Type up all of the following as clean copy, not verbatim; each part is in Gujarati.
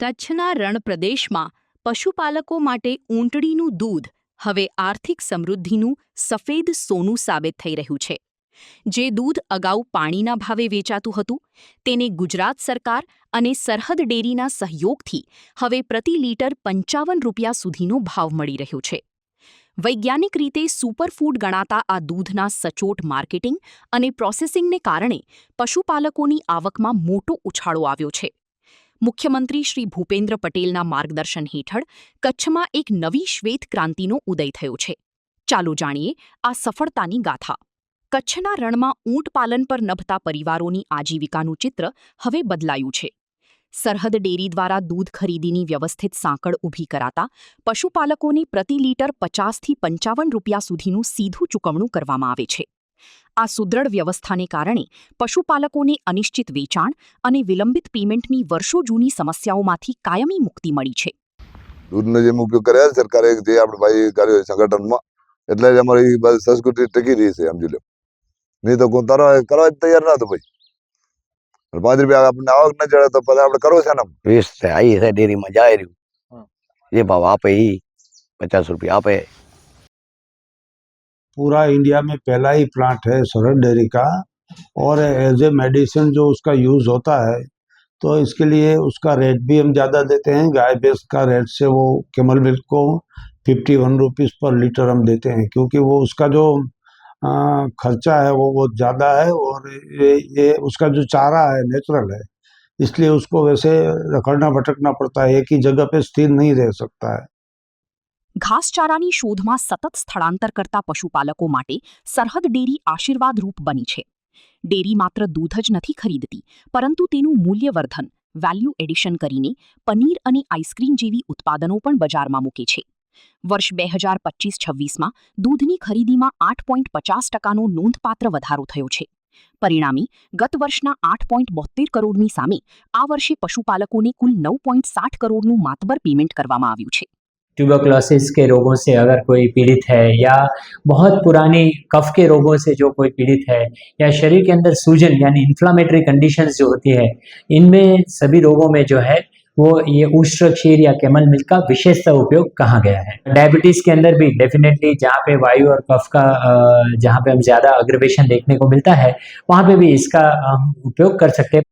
કચ્છના રણપ્રદેશમાં પશુપાલકો માટે ઊંટડીનું દૂધ હવે આર્થિક સમૃદ્ધિનું સફેદ સોનું સાબિત થઈ રહ્યું છે. જે દૂધ અગાઉ પાણીના ભાવે વેચાતું હતું, તેને ગુજરાત સરકાર અને સરહદ ડેરીના સહયોગથી હવે પ્રતિ લીટર 55 રૂપિયા સુધીનો ભાવ મળી રહ્યો છે. વૈજ્ઞાનિક રીતે સુપરફૂડ ગણાતા આ દૂધના સચોટ માર્કેટિંગ અને પ્રોસેસિંગને કારણે પશુપાલકોની આવકમાં મોટો ઉછાળો આવ્યો છે. મુખ્યમંત્રી શ્રી ભૂપેન્દ્ર પટેલના માર્ગદર્શન હેઠળ કચ્છમાં એક નવી શ્વેત ક્રાંતિનો ઉદય થયો છે. ચાલો જાણીએ આ સફળતાની ગાથા. કચ્છના રણમાં ઊંટ પાલન પર નભતા પરિવારોની આજીવિકાનું ચિત્ર હવે બદલાયું છે. સરહદ ડેરી દ્વારા દૂધ ખરીદીની વ્યવસ્થિત સાંકળ ઊભી કરાતા પશુપાલકોને પ્રતિ લીટર 50થી 55 રૂપિયા સુધીનું સીધું ચૂકવણું કરવામાં આવે છે. આ સુદૃઢ વ્યવસ્થાને કારણે પશુપાલકોને અનિશ્ચિત વેચાણ અને વિલંબિત પેમેન્ટની વર્ષો જૂની સમસ્યાઓમાંથી કાયમી મુક્તિ મળી છે. દૂધનો જે ઉપયોગ કર્યા સરકારે જે આપણે ભાઈ કર્યો સંગઠનમાં, એટલે જ અમારી સંસ્કૃતિ ટકી રહી છે. સમજી લો, નહીં તો કોઈ કરવા જ તૈયાર ના હતો ભાઈ. 5 રૂપિયા આપણને આવક ન જડે તો પછી આપણે કરવો છે ને. 20 आई है डेयरी में जा रही हूँ, ये भाव आप ही 50 रुपया आप है. पूरा इंडिया में पहला ही प्लांट है सरहद डेयरी का, और एज ए मेडिसिन जो उसका यूज़ होता है, तो इसके लिए उसका रेट भी हम ज़्यादा देते हैं. गाय भैंस का रेट से वो कैमल मिल्क को 51 रुपीज़ पर लीटर हम देते हैं, क्योंकि वो उसका जो खर्चा है वो बहुत ज़्यादा है, और ये उसका जो चारा है नेचुरल है, इसलिए उसको वैसे रखड़ना भटकना पड़ता है, एक ही जगह पे स्थिर नहीं रह सकता है. ઘાસચારાની શોધમાં સતત સ્થળાંતર કરતા પશુપાલકો માટે સરહદ ડેરી આશીર્વાદરૂપ બની છે. ડેરી માત્ર દૂધ જ નથી ખરીદતી, પરંતુ તેનું મૂલ્યવર્ધન, વેલ્યુ એડિશન કરીને પનીર અને આઈસ્ક્રીમ જેવી ઉત્પાદનો પણ બજારમાં મૂકે છે. વર્ષ 2025-26માં દૂધની ખરીદીમાં 8.50%નો નોંધપાત્ર વધારો થયો છે. પરિણામે ગત વર્ષના 8.72 કરોડની સામે આ વર્ષે પશુપાલકોને કુલ 9.60 કરોડનું માતબર પેમેન્ટ કરવામાં આવ્યું છે. ट्यूबरक्लोसिस के रोगों से अगर कोई पीड़ित है, या बहुत पुरानी कफ के रोगों से जो कोई पीड़ित है, या शरीर के अंदर सूजन यानी इन्फ्लामेटरी कंडीशंस जो होती है, इनमें सभी रोगों में जो है वो ये उष्ट्र क्षीर या कैमल मिल्क का विशेषता उपयोग कहा गया है. डायबिटीज़ के अंदर भी डेफिनेटली जहाँ पे वायु और कफ का जहाँ पे हम ज़्यादा अग्रवेशन देखने को मिलता है, वहाँ पे भी इसका उपयोग कर सकते हैं.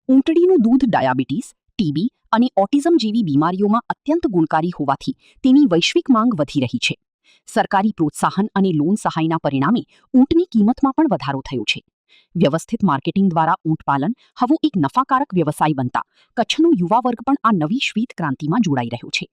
ઊંટડીનું દૂધ ડાયાબિટીસ, ટીબી અને ઓટિઝમ જેવી બીમારીઓમાં અત્યંત ગુણકારી હોવાથી તેની વૈશ્વિક માંગ વધી રહી છે. સરકારી પ્રોત્સાહન અને લોન સહાયના પરિણામે ઊંટની કિંમતમાં પણ વધારો થયો છે. વ્યવસ્થિત માર્કેટિંગ દ્વારા ઊંટપાલન હવે એક નફાકારક વ્યવસાય બનતા કચ્છનો યુવા વર્ગ પણ આ નવી શ્વેત ક્રાંતિમાં જોડાઈ રહ્યો છે.